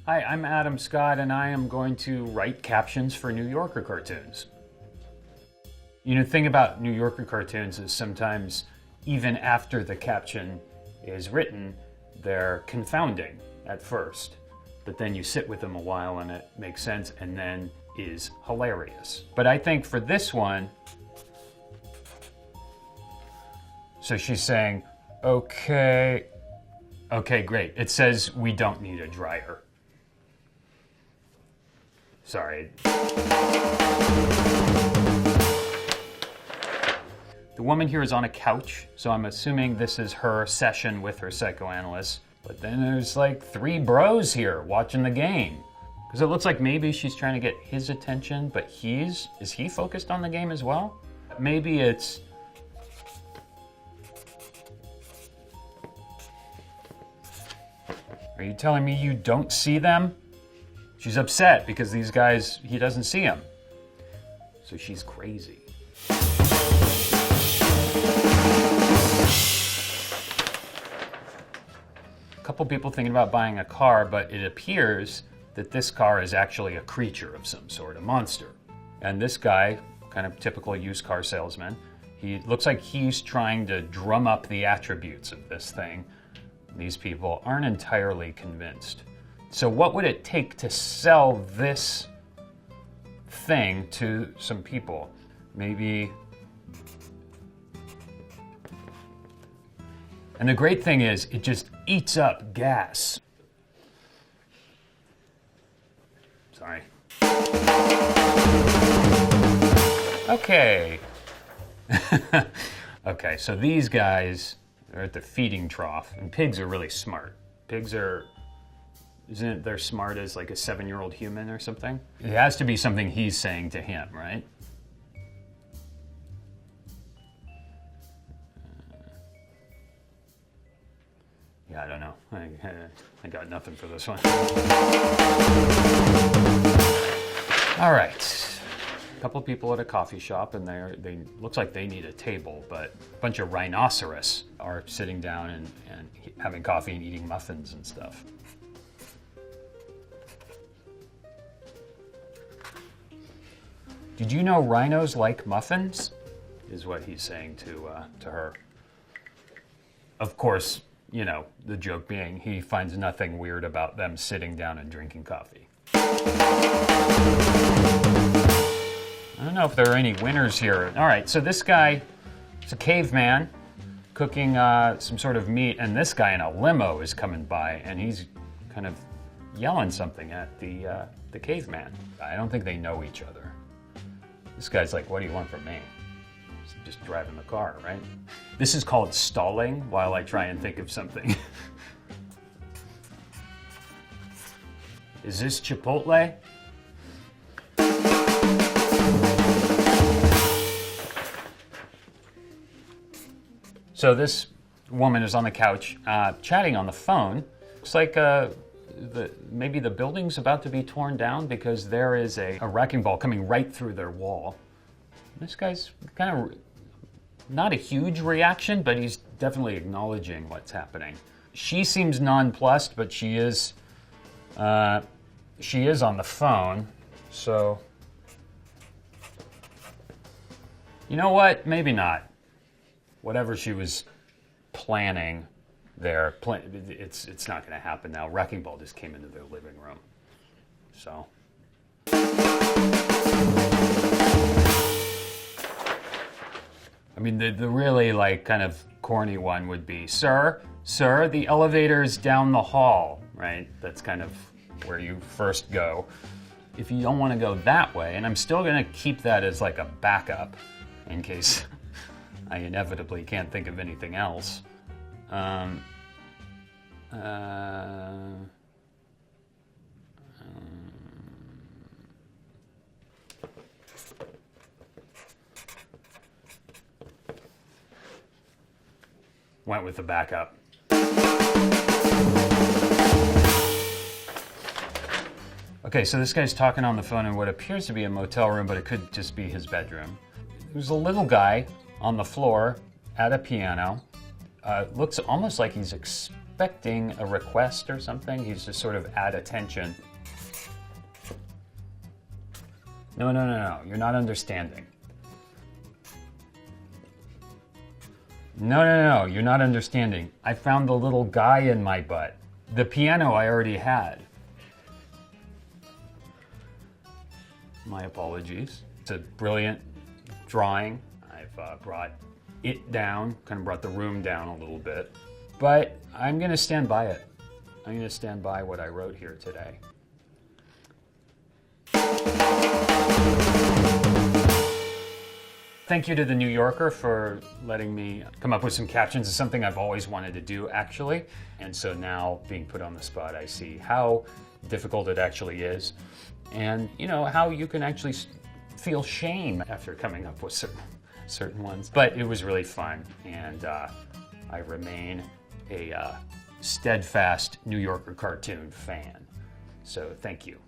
Hi, I'm Adam Scott, and I am going to write captions for New Yorker cartoons. You know, the thing about New Yorker cartoons is sometimes, even after the caption is written, they're confounding at first. But then you sit with them a while and it makes sense and then is hilarious. But I think for this one, so she's saying, okay, great. It says we don't need a dryer. Sorry. The woman here is on a couch, so I'm assuming this is her session with her psychoanalyst. But then there's like 3 bros here watching the game. Because it looks like maybe she's trying to get his attention, but is he focused on the game as well? Maybe it's... Are you telling me you don't see them? She's upset because these guys, he doesn't see them. So she's crazy. A couple people thinking about buying a car, but it appears that this car is actually a creature of some sort, a monster. And this guy, kind of typical used car salesman, he looks like he's trying to drum up the attributes of this thing. These people aren't entirely convinced. So what would it take to sell this thing to some people? Maybe... And the great thing is, it just eats up gas. Sorry. Okay. Okay, so these guys are at the feeding trough, and pigs are really smart. Pigs are... Isn't it they're smart as like a 7-year-old human or something? It has to be something he's saying to him, right? Yeah, I don't know. I got nothing for this one. All right. A couple people at a coffee shop, and they looks like they need a table, but a bunch of rhinoceros are sitting down and having coffee and eating muffins and stuff. Did you know rhinos like muffins? Is what he's saying to her. Of course, you know, the joke being he finds nothing weird about them sitting down and drinking coffee. I don't know if there are any winners here. All right, so this guy is a caveman cooking some sort of meat, and this guy in a limo is coming by, and he's kind of yelling something at the caveman. I don't think they know each other. This guy's like, what do you want from me? Just driving the car, right? This is called stalling while I try and think of something. Is this Chipotle? So this woman is on the couch chatting on the phone. Looks like maybe the building's about to be torn down because there is a wrecking ball coming right through their wall. This guy's kind of not a huge reaction, but he's definitely acknowledging what's happening. She seems nonplussed, but she is on the phone. So, you know what? Maybe not. Whatever she was planning there, it's not going to happen now. Wrecking ball just came into their living room. So. I mean, the really like kind of corny one would be, sir, the elevator's down the hall, right? That's kind of where you first go. If you don't want to go that way, and I'm still going to keep that as like a backup in case I inevitably can't think of anything else. Went with the backup. Okay, so this guy's talking on the phone in what appears to be a motel room, but it could just be his bedroom. There's a little guy on the floor at a piano. Looks almost like he's expecting a request or something. He's just sort of at attention. No, no, no, no, you're not understanding. No, no, no, you're not understanding. I found the little guy in my butt. The piano I already had. My apologies. It's a brilliant drawing. I've brought it down, kind of brought the room down a little bit. But I'm gonna stand by it. I'm gonna stand by what I wrote here today. Thank you to the New Yorker for letting me come up with some captions. It's something I've always wanted to do, actually. And so now, being put on the spot, I see how difficult it actually is. And, you know, how you can actually feel shame after coming up with certain ones. But it was really fun, and I remain a steadfast New Yorker cartoon fan. So thank you.